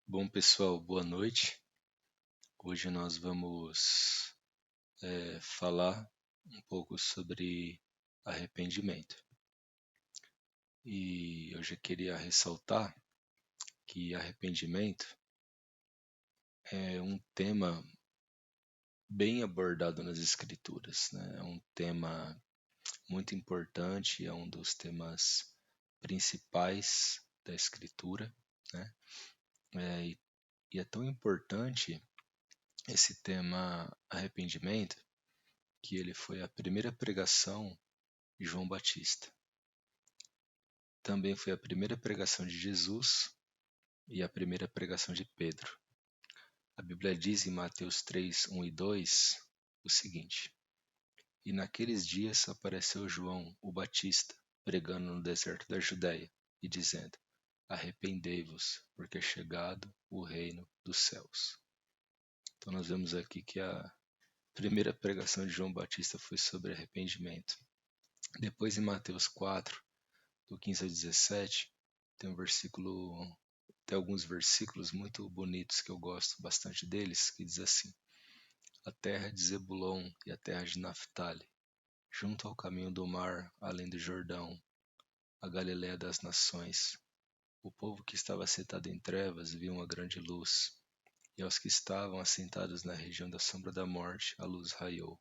Bom, pessoal, boa noite. Hoje nós vamos falar um pouco sobre arrependimento. E eu já queria ressaltar que arrependimento é um tema bem abordado nas Escrituras, né? É um tema muito importante, é um dos temas principais da Escritura, né? E é tão importante esse tema arrependimento que ele foi a primeira pregação de João Batista. Também foi a primeira pregação de Jesus e a primeira pregação de Pedro. A Bíblia diz em Mateus 3, 1 e 2 o seguinte: E naqueles dias apareceu João, o Batista, pregando no deserto da Judéia e dizendo: Arrependei-vos, porque é chegado o reino dos céus. Então nós vemos aqui que a primeira pregação de João Batista foi sobre arrependimento. Depois em Mateus 4, do 15 ao 17, tem alguns versículos muito bonitos que eu gosto bastante deles, que diz assim: A terra de Zebulon e a terra de Naphtali, junto ao caminho do mar, além do Jordão, a Galiléia das nações. O povo que estava sentado em trevas viu uma grande luz, e aos que estavam assentados na região da sombra da morte, a luz raiou.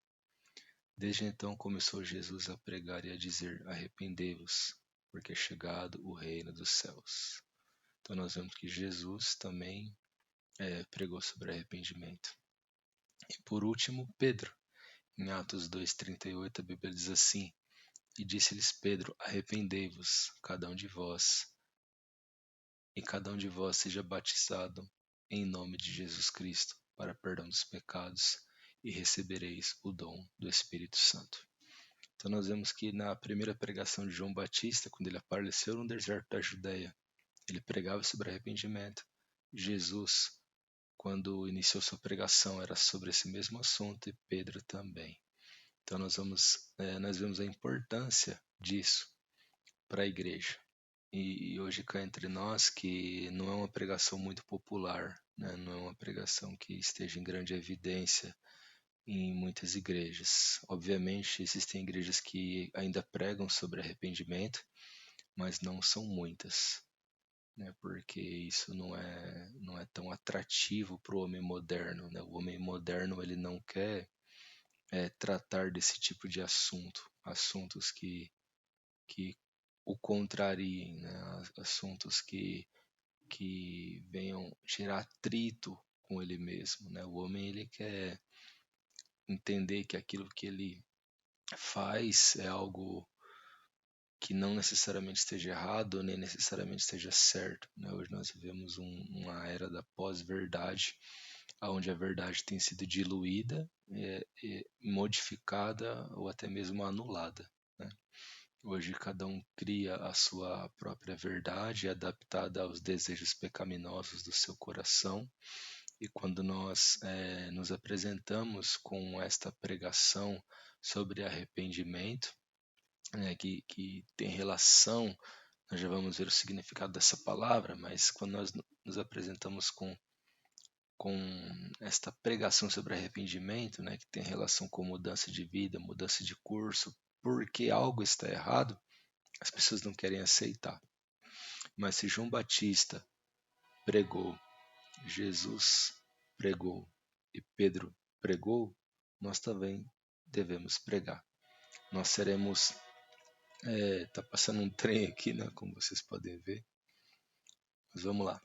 Desde então começou Jesus a pregar e a dizer: Arrependei-vos, porque é chegado o reino dos céus. Então nós vemos que Jesus também pregou sobre arrependimento. E por último, Pedro. Em Atos 2,38 a Bíblia diz assim: E disse-lhes Pedro: Arrependei-vos, e cada um de vós seja batizado em nome de Jesus Cristo, para perdão dos pecados, e recebereis o dom do Espírito Santo. Então nós vemos que na primeira pregação de João Batista, quando ele apareceu no deserto da Judéia, ele pregava sobre arrependimento. Jesus, quando iniciou sua pregação, era sobre esse mesmo assunto, e Pedro também. Então nós vemos a importância disso para a igreja. E hoje cá entre nós que não é uma pregação muito popular, né? Não é uma pregação que esteja em grande evidência em muitas igrejas. Obviamente existem igrejas que ainda pregam sobre arrependimento, mas não são muitas, né? Porque isso não é tão atrativo para o homem moderno, né? O homem moderno ele não quer tratar desse tipo de assuntos que o contrariem, né? Assuntos que venham gerar atrito com ele mesmo, né? O homem ele quer entender que aquilo que ele faz é algo que não necessariamente esteja errado, nem necessariamente esteja certo, né? Hoje nós vivemos uma era da pós-verdade, onde a verdade tem sido diluída, modificada ou até mesmo anulada, né? Hoje cada um cria a sua própria verdade, adaptada aos desejos pecaminosos do seu coração. E quando nós nos apresentamos com esta pregação sobre arrependimento, que tem relação, nós já vamos ver o significado dessa palavra, mas quando nós nos apresentamos com esta pregação sobre arrependimento, que tem relação com mudança de vida, mudança de curso, porque algo está errado, as pessoas não querem aceitar. Mas se João Batista pregou, Jesus pregou e Pedro pregou, nós também devemos pregar. Nós seremos tá passando um trem aqui, né, como vocês podem ver. Mas vamos lá.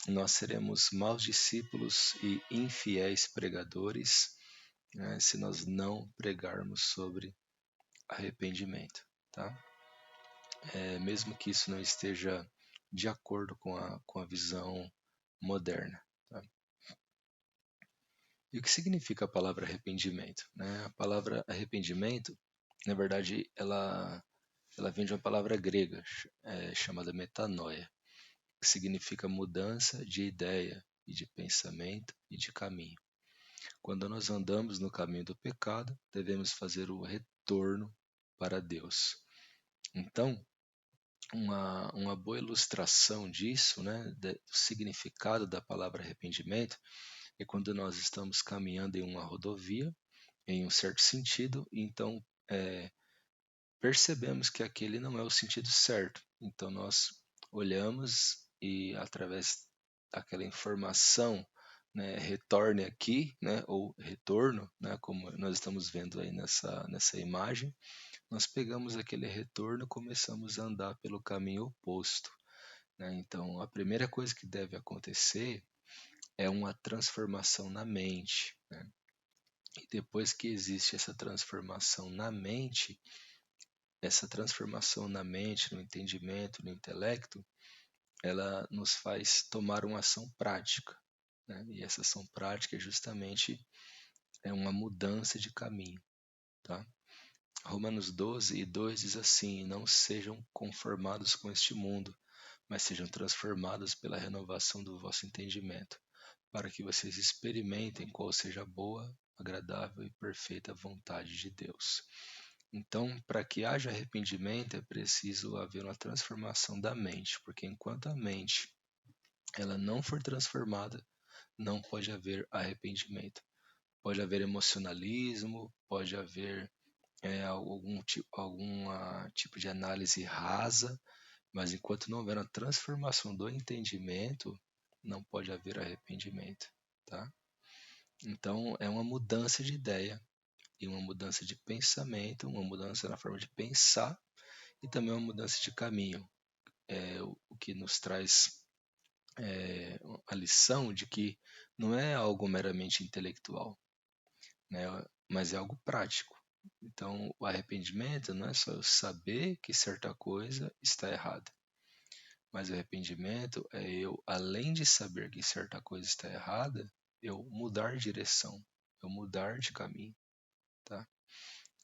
Nós seremos maus discípulos e infiéis pregadores, né, se nós não pregarmos sobre arrependimento, tá? Mesmo que isso não esteja de acordo com a visão moderna. Tá? E o que significa a palavra arrependimento? Né? A palavra arrependimento, na verdade, ela vem de uma palavra grega chamada metanoia, que significa mudança de ideia e de pensamento e de caminho. Quando nós andamos no caminho do pecado, devemos fazer o retorno para Deus. Então, uma boa ilustração disso, né, do significado da palavra arrependimento, é quando nós estamos caminhando em uma rodovia, em um certo sentido, e então percebemos que aquele não é o sentido certo. Então nós olhamos e através daquela informação, né, retorne aqui, né, ou retorno, né, como nós estamos vendo aí nessa imagem, nós pegamos aquele retorno e começamos a andar pelo caminho oposto, né? Então a primeira coisa que deve acontecer é uma transformação na mente, né? E depois que existe essa transformação na mente, no entendimento, no intelecto, ela nos faz tomar uma ação prática, né? E essa ação prática é justamente uma mudança de caminho, tá? Romanos 12:2 diz assim: não sejam conformados com este mundo, mas sejam transformados pela renovação do vosso entendimento, para que vocês experimentem qual seja a boa, agradável e perfeita vontade de Deus. Então, para que haja arrependimento, é preciso haver uma transformação da mente, porque enquanto a mente ela não for transformada, não pode haver arrependimento. Pode haver emocionalismo, pode haver algum tipo de análise rasa, mas enquanto não houver a transformação do entendimento, não pode haver arrependimento, tá? Então, é uma mudança de ideia e uma mudança de pensamento, uma mudança na forma de pensar e também uma mudança de caminho. O que nos traz a lição de que não é algo meramente intelectual, né? Mas é algo prático. Então, o arrependimento não é só eu saber que certa coisa está errada, mas o arrependimento é eu, além de saber que certa coisa está errada, eu mudar de direção, eu mudar de caminho, tá?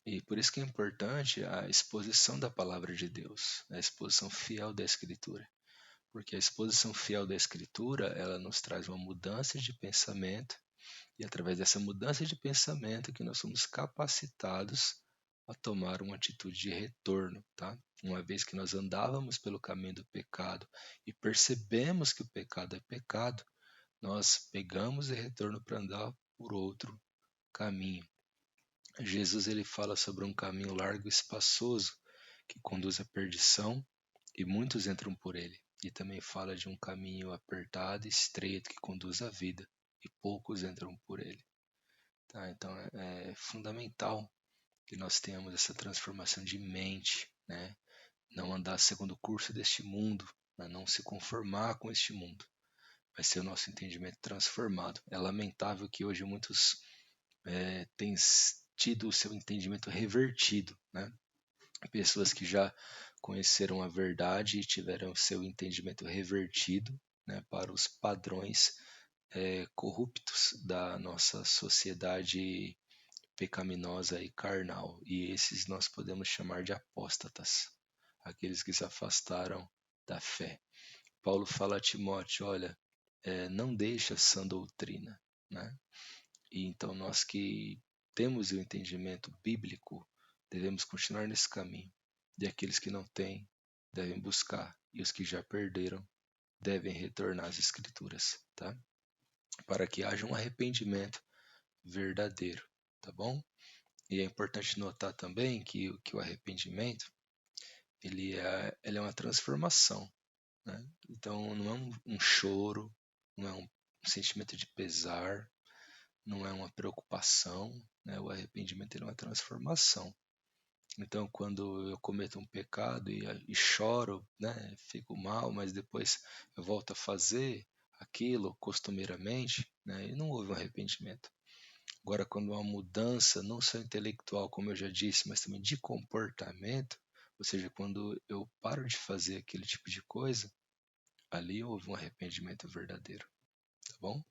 E por isso que é importante a exposição da palavra de Deus, a exposição fiel da Escritura. Porque a exposição fiel da Escritura, ela nos traz uma mudança de pensamento, e através dessa mudança de pensamento que nós somos capacitados a tomar uma atitude de retorno, tá? Uma vez que nós andávamos pelo caminho do pecado e percebemos que o pecado é pecado, nós pegamos o retorno para andar por outro caminho. Jesus ele fala sobre um caminho largo e espaçoso que conduz à perdição e muitos entram por ele. E também fala de um caminho apertado e estreito que conduz à vida e poucos entram por ele. Tá? Então é fundamental que nós tenhamos essa transformação de mente, né? Não andar segundo o curso deste mundo, né? Não se conformar com este mundo, vai ser o nosso entendimento transformado. É lamentável que hoje muitos têm tido o seu entendimento revertido, né? Pessoas que já conheceram a verdade e tiveram seu entendimento revertido, né, para os padrões corruptos da nossa sociedade pecaminosa e carnal. E esses nós podemos chamar de apóstatas, aqueles que se afastaram da fé. Paulo fala a Timóteo, olha, não deixa a sã doutrina, né? E então nós que temos o entendimento bíblico, devemos continuar nesse caminho. E aqueles que não têm, devem buscar. E os que já perderam, devem retornar às Escrituras, tá? Para que haja um arrependimento verdadeiro, tá bom? E é importante notar também que o arrependimento, ele é uma transformação, né? Então não é um choro, não é um sentimento de pesar, não é uma preocupação, né? O arrependimento é uma transformação. Então, quando eu cometo um pecado e choro, né, fico mal, mas depois eu volto a fazer aquilo costumeiramente, né, e não houve um arrependimento. Agora, quando há uma mudança, não só intelectual, como eu já disse, mas também de comportamento, ou seja, quando eu paro de fazer aquele tipo de coisa, ali houve um arrependimento verdadeiro, tá bom?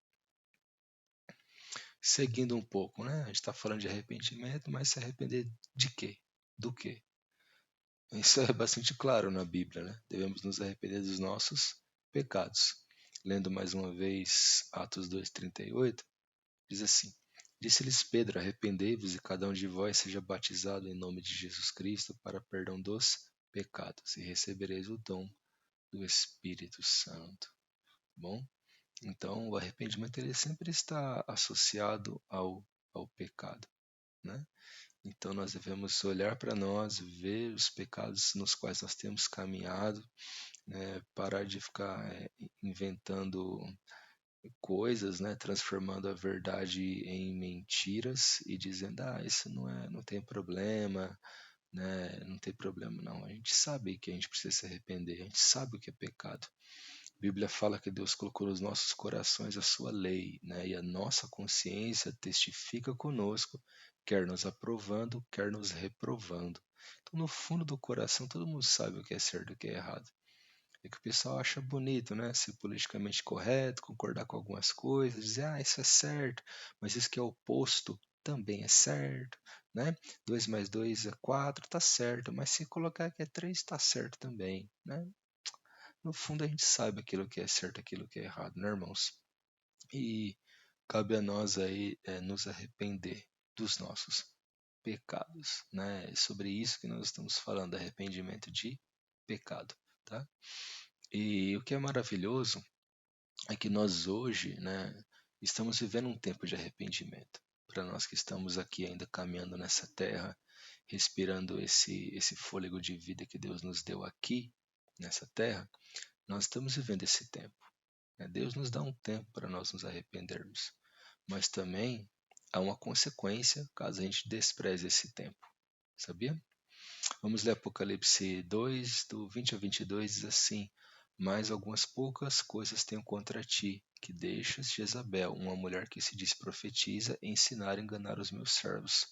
Seguindo um pouco, né? A gente está falando de arrependimento, mas se arrepender de quê? Do quê? Isso é bastante claro na Bíblia, né? Devemos nos arrepender dos nossos pecados. Lendo mais uma vez Atos 2:38, diz assim: disse-lhes Pedro: arrependei-vos e cada um de vós seja batizado em nome de Jesus Cristo para perdão dos pecados e recebereis o dom do Espírito Santo. Bom, então o arrependimento ele sempre está associado ao pecado, né? Então nós devemos olhar para nós, ver os pecados nos quais nós temos caminhado, né? Parar de ficar inventando coisas, né? Transformando a verdade em mentiras e dizendo, isso não tem problema, né? Não tem problema não. A gente sabe que a gente precisa se arrepender, a gente sabe o que é pecado. A Bíblia fala que Deus colocou nos nossos corações a sua lei, né? E a nossa consciência testifica conosco, quer nos aprovando, quer nos reprovando. Então, no fundo do coração, todo mundo sabe o que é certo e o que é errado. É que o pessoal acha bonito, né? Ser politicamente correto, concordar com algumas coisas, dizer, isso é certo, mas isso que é oposto também é certo, né? 2 mais 2 é 4, tá certo, mas se colocar que é 3, tá certo também, né? No fundo a gente sabe aquilo que é certo, aquilo que é errado, né, irmãos? E cabe a nós aí nos arrepender dos nossos pecados, né? É sobre isso que nós estamos falando, arrependimento de pecado, tá? E o que é maravilhoso é que nós hoje, né, estamos vivendo um tempo de arrependimento. Para nós que estamos aqui ainda caminhando nessa terra, respirando esse fôlego de vida que Deus nos deu aqui nessa terra, nós estamos vivendo esse tempo, né? Deus nos dá um tempo para nós nos arrependermos, mas também há uma consequência caso a gente despreze esse tempo, sabia? Vamos ler Apocalipse 2, do 20 a 22, diz assim: Mas algumas poucas coisas tenho contra ti, que deixas Jezabel, uma mulher que se diz profetiza, ensinar e enganar os meus servos,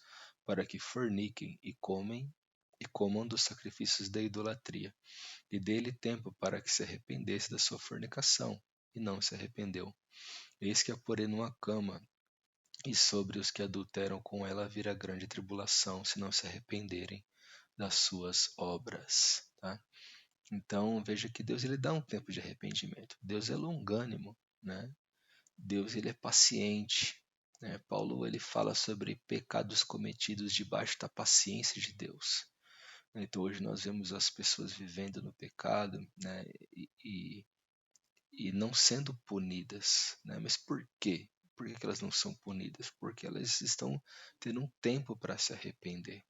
para que forniquem e comam dos sacrifícios da idolatria. E dei-lhe tempo para que se arrependesse da sua fornicação, e não se arrependeu. Eis que a porei numa cama, e sobre os que adulteram com ela virá grande tribulação, se não se arrependerem das suas obras. Tá? Então veja que Deus ele dá um tempo de arrependimento. Deus é longânimo, né? Deus ele é paciente. Né? Paulo ele fala sobre pecados cometidos debaixo da paciência de Deus. Então hoje nós vemos as pessoas vivendo no pecado, né? E não sendo punidas, né? Mas por quê? Por que elas não são punidas? Porque elas estão tendo um tempo para se arrepender.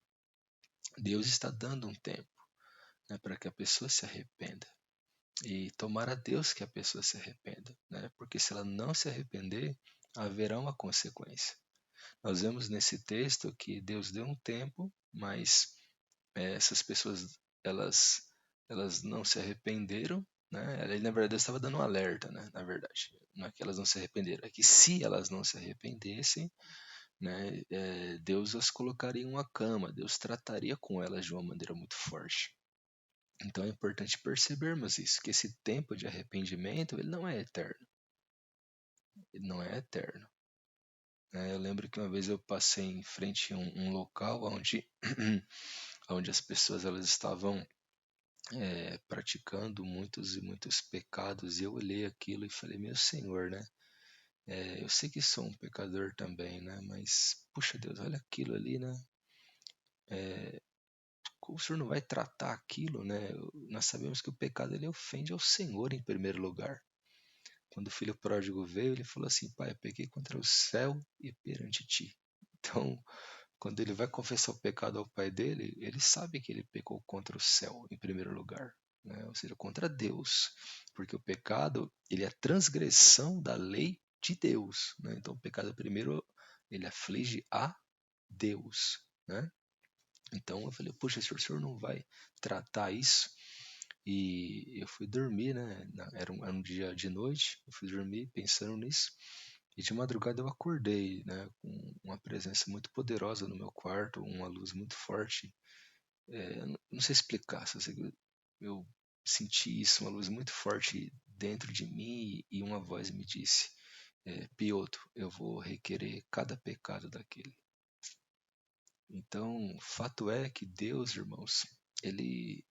Deus está dando um tempo, né, para que a pessoa se arrependa. E tomara a Deus que a pessoa se arrependa, né? Porque se ela não se arrepender, haverá uma consequência. Nós vemos nesse texto que Deus deu um tempo, mas essas pessoas elas elas não se arrependeram, né? Ele, na verdade, Deus estava dando um alerta, né? Na verdade, não é que elas não se arrependeram, é que se elas não se arrependessem, né, Deus as colocaria em uma cama, Deus trataria com elas de uma maneira muito forte. Então é importante percebermos isso, que esse tempo de arrependimento ele não é eterno. Ele não é eterno. Eu lembro que uma vez eu passei em frente a um local onde, onde as pessoas elas estavam praticando muitos e muitos pecados, e eu olhei aquilo e falei, meu Senhor, né? Eu sei que sou um pecador também, né? Mas, puxa Deus, olha aquilo ali, né? Como o Senhor não vai tratar aquilo, né? Nós sabemos que o pecado ele ofende ao Senhor em primeiro lugar. Quando o filho pródigo veio, ele falou assim, pai, eu pequei contra o céu e perante ti. Então, quando ele vai confessar o pecado ao pai dele, ele sabe que ele pecou contra o céu em primeiro lugar, né? Ou seja, contra Deus, porque o pecado ele é a transgressão da lei de Deus, né? Então o pecado primeiro ele aflige a Deus, né? Então eu falei, poxa, o senhor não vai tratar isso? E eu fui dormir, né? Era um dia de noite, eu fui dormir pensando nisso. E de madrugada eu acordei, né? Com uma presença muito poderosa no meu quarto, uma luz muito forte. Não sei explicar, só sei que eu senti isso, uma luz muito forte dentro de mim e uma voz me disse, Piotr, eu vou requerer cada pecado daquele. Então, fato é que Deus, irmãos, ele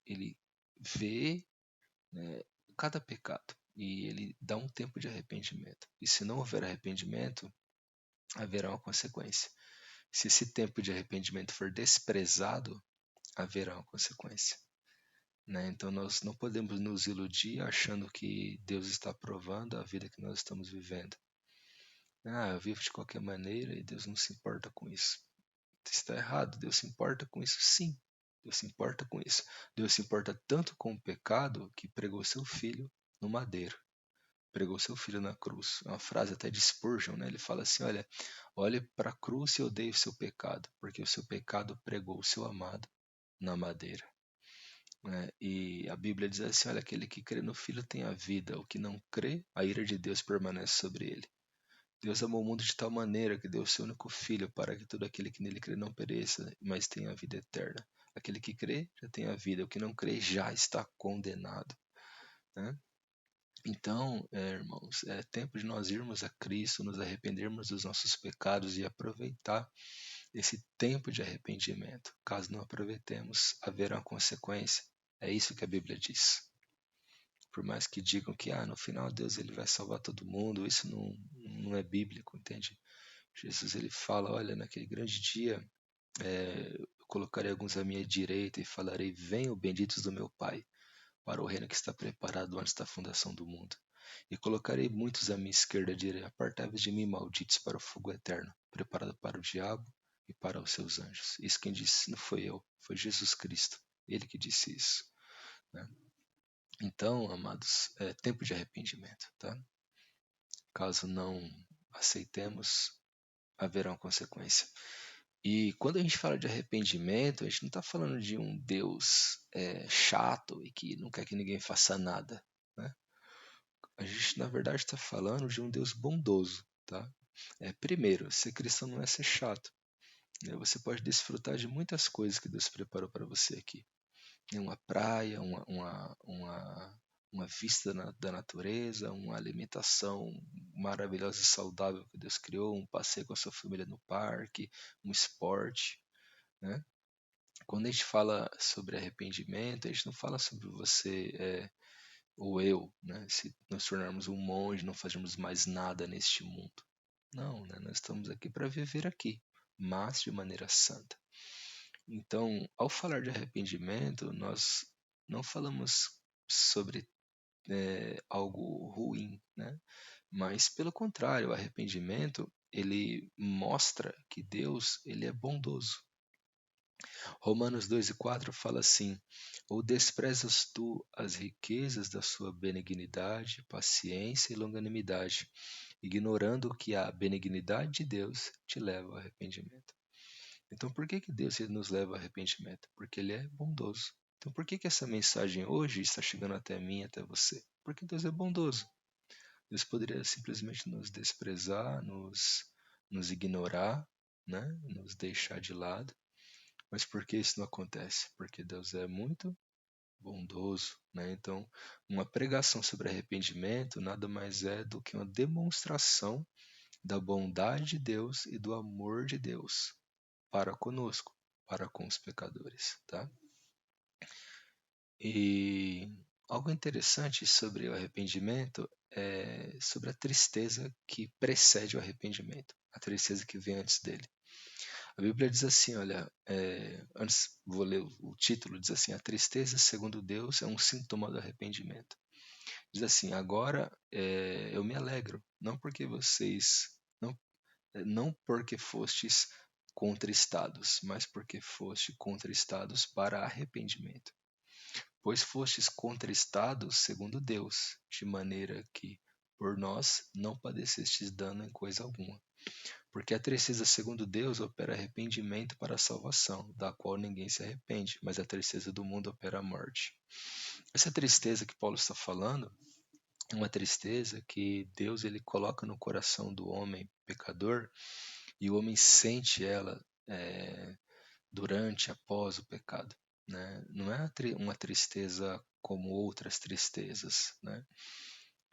vê, né, cada pecado e ele dá um tempo de arrependimento. E se não houver arrependimento, haverá uma consequência. Se esse tempo de arrependimento for desprezado, haverá uma consequência. né? Então nós não podemos nos iludir achando que Deus está aprovando a vida que nós estamos vivendo. Ah, eu vivo de qualquer maneira e Deus não se importa com isso. Isso está errado. Deus se importa com isso, sim. Deus se importa com isso. Deus se importa tanto com o pecado que pregou seu filho no madeiro. Pregou seu filho na cruz. É uma frase até de Spurgeon, né? Ele fala assim: olha, olhe para a cruz e odeie o seu pecado, porque o seu pecado pregou o seu amado na madeira. Né? E a Bíblia diz assim: olha, aquele que crê no filho tem a vida, o que não crê, a ira de Deus permanece sobre ele. Deus amou o mundo de tal maneira que deu o seu único filho para que todo aquele que nele crê não pereça, mas tenha a vida eterna. Aquele que crê já tem a vida, o que não crê já está condenado. Né? Então, irmãos, é tempo de nós irmos a Cristo, nos arrependermos dos nossos pecados e aproveitar esse tempo de arrependimento. Caso não aproveitemos, haverá consequência. É isso que a Bíblia diz. Por mais que digam que no final Deus ele vai salvar todo mundo, isso não é bíblico, entende? Jesus ele fala, olha, naquele grande dia eu colocarei alguns à minha direita e falarei, venham benditos do meu Pai, para o reino que está preparado antes da fundação do mundo. E colocarei muitos à minha esquerda e direi, apartai-vos de mim, malditos, para o fogo eterno, preparado para o diabo e para os seus anjos. Isso quem disse não foi eu, foi Jesus Cristo. Ele que disse isso. Né? Então, amados, é tempo de arrependimento. Tá? Caso não aceitemos, haverá uma consequência. E quando a gente fala de arrependimento, a gente não está falando de um Deus chato e que não quer que ninguém faça nada. Né? A gente, na verdade, está falando de um Deus bondoso. Tá? Primeiro, ser cristão não é ser chato. Né? Você pode desfrutar de muitas coisas que Deus preparou para você aqui. Uma praia, uma vista da natureza, uma alimentação maravilhosa e saudável que Deus criou, um passeio com a sua família no parque, um esporte. Né? Quando a gente fala sobre arrependimento, a gente não fala sobre você ou eu, né? Se nos tornarmos um monge, não fazermos mais nada neste mundo. Não, né? Nós estamos aqui para viver aqui, mas de maneira santa. Então, ao falar de arrependimento, nós não falamos sobre algo ruim, né? Mas pelo contrário, o arrependimento ele mostra que Deus ele é bondoso. Romanos 2:4 fala assim: ou desprezas tu as riquezas da sua benignidade, paciência e longanimidade, ignorando que a benignidade de Deus te leva ao arrependimento. Então, por que Deus ele nos leva ao arrependimento? Porque Ele é bondoso. Então, por que essa mensagem hoje está chegando até mim, até você? Porque Deus é bondoso. Deus poderia simplesmente nos desprezar, nos ignorar, né? Nos deixar de lado. Mas por que isso não acontece? Porque Deus é muito bondoso. Né? Então, uma pregação sobre arrependimento nada mais é do que uma demonstração da bondade de Deus e do amor de Deus para conosco, para com os pecadores, tá? E algo interessante sobre o arrependimento é sobre a tristeza que precede o arrependimento, a tristeza que vem antes dele. A Bíblia diz assim, olha, antes vou ler o título, diz assim, a tristeza segundo Deus é um sintoma do arrependimento. Diz assim, agora eu me alegro, não porque fostes contristados, mas porque foste contristados para arrependimento. Pois fostes contristados segundo Deus, de maneira que por nós não padecestes dano em coisa alguma. Porque a tristeza segundo Deus opera arrependimento para a salvação, da qual ninguém se arrepende, mas a tristeza do mundo opera a morte. Essa tristeza que Paulo está falando é uma tristeza que Deus ele coloca no coração do homem pecador e o homem sente ela durante, após o pecado. Né? Não é uma tristeza como outras tristezas. Né?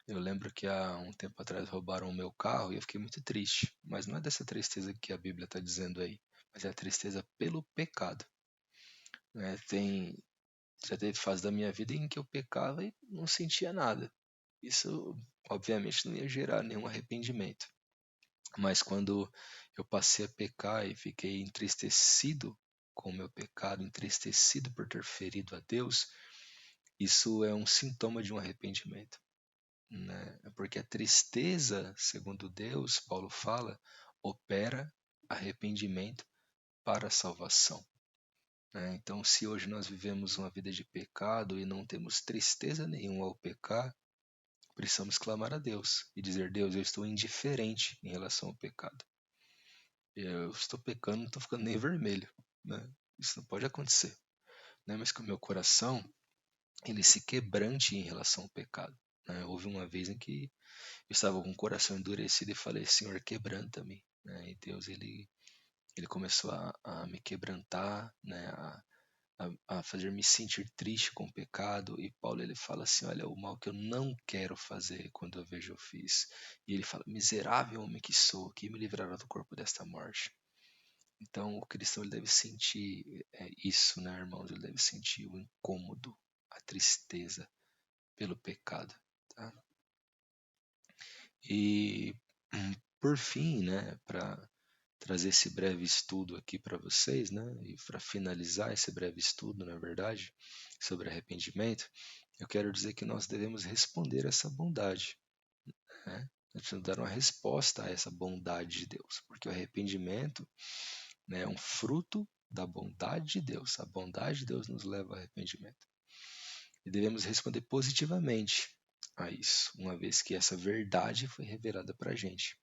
Eu lembro que há um tempo atrás roubaram o meu carro e eu fiquei muito triste. Mas não é dessa tristeza que a Bíblia está dizendo aí, mas é a tristeza pelo pecado. Né? Já teve fase da minha vida em que eu pecava e não sentia nada. Isso, obviamente, não ia gerar nenhum arrependimento. Mas quando eu passei a pecar e fiquei entristecido com o meu pecado, entristecido por ter ferido a Deus, isso é um sintoma de um arrependimento, né? Porque a tristeza, segundo Deus, Paulo fala, opera arrependimento para a salvação, né? Então, se hoje nós vivemos uma vida de pecado e não temos tristeza nenhuma ao pecar, precisamos clamar a Deus e dizer: Deus, eu estou indiferente em relação ao pecado. Eu estou pecando, não estou ficando nem vermelho, né? Isso não pode acontecer, né? Mas que o meu coração ele se quebrante em relação ao pecado, né? Houve uma vez em que eu estava com o coração endurecido e falei: Senhor, quebranta-me, né? E Deus ele começou a me quebrantar, né? A fazer me sentir triste com o pecado. E Paulo ele fala assim: olha, o mal que eu não quero fazer, quando eu vejo eu fiz. E ele fala: miserável homem que sou, que me livrará do corpo desta morte. Então o cristão ele deve sentir isso, né, irmãos? Ele deve sentir o incômodo, a tristeza pelo pecado, tá? E por fim, né, para trazer esse breve estudo aqui para vocês, né, e para finalizar esse breve estudo, na verdade, sobre arrependimento, eu quero dizer que nós devemos responder a essa bondade, né? Nós precisamos dar uma resposta a essa bondade de Deus, porque o arrependimento, né, é um fruto da bondade de Deus. A bondade de Deus nos leva ao arrependimento. E devemos responder positivamente a isso, uma vez que essa verdade foi revelada para a gente.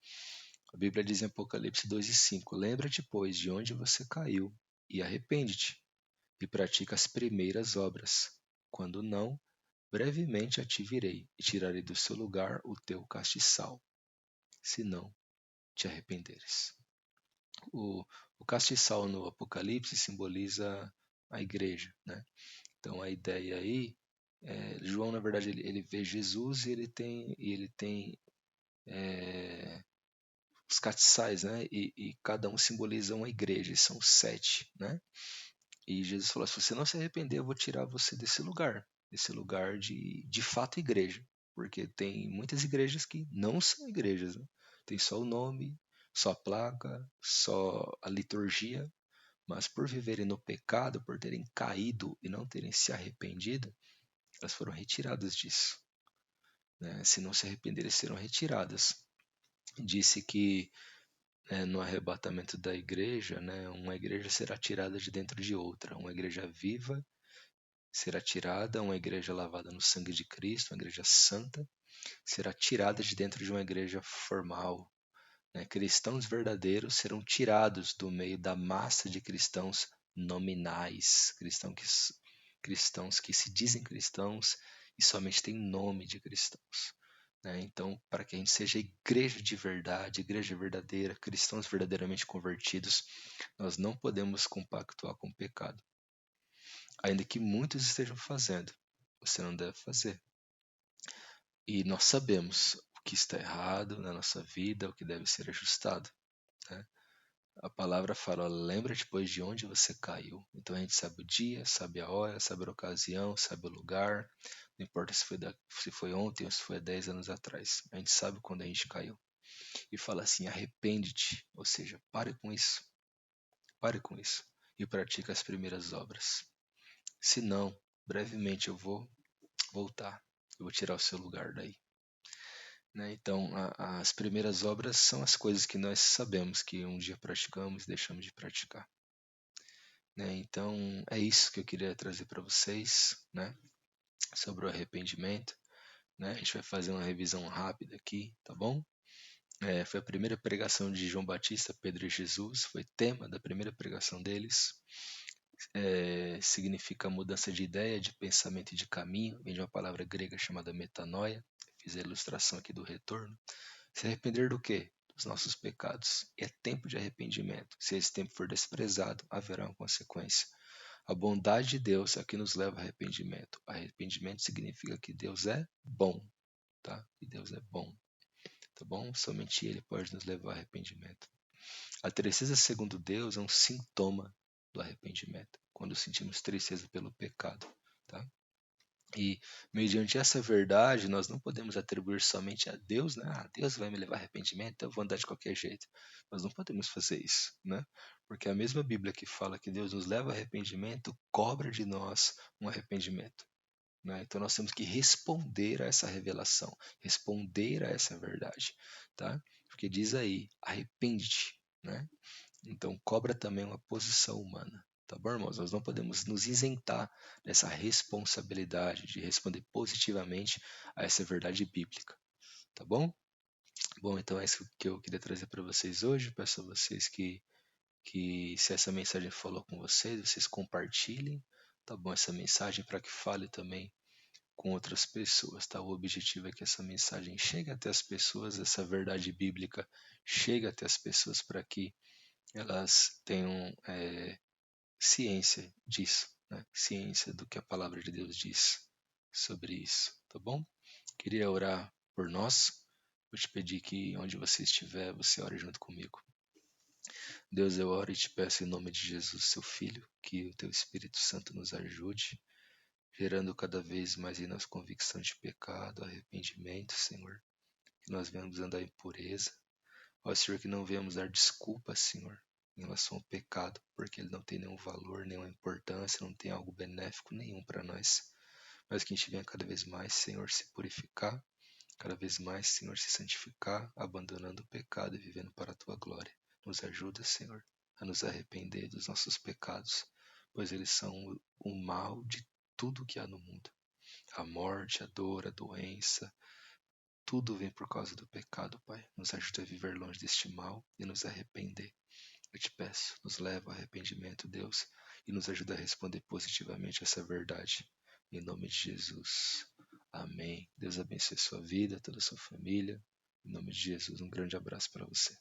A Bíblia diz em Apocalipse 2:5: lembra-te, pois, de onde você caiu, e arrepende-te, e pratica as primeiras obras. Quando não, brevemente a ti virei, e tirarei do seu lugar o teu castiçal, se não te arrependeres. O castiçal no Apocalipse simboliza a igreja, né? Então a ideia aí, João na verdade ele vê Jesus e ele tem os castiçais, né? E cada um simboliza uma igreja, e são 7, né? E Jesus falou: se você não se arrepender, eu vou tirar você desse lugar de fato igreja, porque tem muitas igrejas que não são igrejas, né? Tem só o nome, só a placa, só a liturgia, mas por viverem no pecado, por terem caído e não terem se arrependido, elas foram retiradas disso, né? Se não se arrependerem, serão retiradas. Disse que no arrebatamento da igreja, né, uma igreja será tirada de dentro de outra, uma igreja viva será tirada, uma igreja lavada no sangue de Cristo, uma igreja santa, será tirada de dentro de uma igreja formal, né? Cristãos verdadeiros serão tirados do meio da massa de cristãos nominais, cristãos que se dizem cristãos e somente têm nome de cristãos, né? Então, para que a gente seja igreja de verdade, igreja verdadeira, cristãos verdadeiramente convertidos, nós não podemos compactuar com o pecado. Ainda que muitos estejam fazendo, você não deve fazer. E nós sabemos o que está errado na nossa vida, o que deve ser ajustado, né? A palavra fala: lembra-te, pois, de onde você caiu. Então a gente sabe o dia, sabe a hora, sabe a ocasião, sabe o lugar. Não importa se foi ontem ou se foi há 10 anos atrás. A gente sabe quando a gente caiu. E fala assim: arrepende-te, ou seja, pare com isso. Pare com isso. E pratique as primeiras obras. Se não, brevemente eu vou voltar. Eu vou tirar o seu lugar daí, né? Então, as primeiras obras são as coisas que nós sabemos que um dia praticamos e deixamos de praticar, né? Então, é isso que eu queria trazer para vocês, né? Sobre o arrependimento, né? A gente vai fazer uma revisão rápida aqui, tá bom? Foi a primeira pregação de João Batista, Pedro e Jesus, foi tema da primeira pregação deles. Significa mudança de ideia, de pensamento e de caminho, vem de uma palavra grega chamada metanoia. Fiz a ilustração aqui do retorno. Se arrepender do quê? Dos nossos pecados. É tempo de arrependimento. Se esse tempo for desprezado, haverá uma consequência. A bondade de Deus é que nos leva ao arrependimento. Arrependimento significa que Deus é bom, tá? E Deus é bom, tá bom? Somente Ele pode nos levar ao arrependimento. A tristeza, segundo Deus, é um sintoma do arrependimento, quando sentimos tristeza pelo pecado, tá? E, mediante essa verdade, nós não podemos atribuir somente a Deus, né? Ah, Deus vai me levar a arrependimento, então eu vou andar de qualquer jeito. Nós não podemos fazer isso, né? Porque a mesma Bíblia que fala que Deus nos leva a arrependimento, cobra de nós um arrependimento. né? Então nós temos que responder a essa revelação, responder a essa verdade, tá? Porque diz aí, arrepende-te, né? Então cobra também uma posição humana, tá bom, irmãos? Nós não podemos nos isentar dessa responsabilidade de responder positivamente a essa verdade bíblica, tá bom? Bom, então é isso que eu queria trazer para vocês hoje. Peço a vocês que se essa mensagem falou com vocês, vocês compartilhem, tá bom? Essa mensagem para que fale também com outras pessoas, tá? O objetivo é que essa mensagem chegue até as pessoas, essa verdade bíblica chegue até as pessoas para que elas tenham ciência disso, né? Ciência do que a palavra de Deus diz sobre isso, tá bom? Queria orar por nós. Vou te pedir que onde você estiver, você ore junto comigo. Deus, eu oro e te peço em nome de Jesus, seu Filho, que o teu Espírito Santo nos ajude, gerando cada vez mais em nós convicção de pecado, arrependimento, Senhor, que nós venhamos andar em pureza. Ó Senhor, que não venhamos dar desculpas, Senhor, em relação ao pecado, porque ele não tem nenhum valor, nenhuma importância, não tem algo benéfico nenhum para nós. Mas que a gente venha cada vez mais, Senhor, se purificar, cada vez mais, Senhor, se santificar, abandonando o pecado e vivendo para a tua glória. Nos ajuda, Senhor, a nos arrepender dos nossos pecados, pois eles são o mal de tudo que há no mundo. A morte, a dor, a doença, tudo vem por causa do pecado, Pai. Nos ajuda a viver longe deste mal e nos arrepender. Eu te peço, nos leva ao arrependimento, Deus, e nos ajuda a responder positivamente essa verdade. Em nome de Jesus. Amém. Deus abençoe a sua vida, toda a sua família. Em nome de Jesus, um grande abraço para você.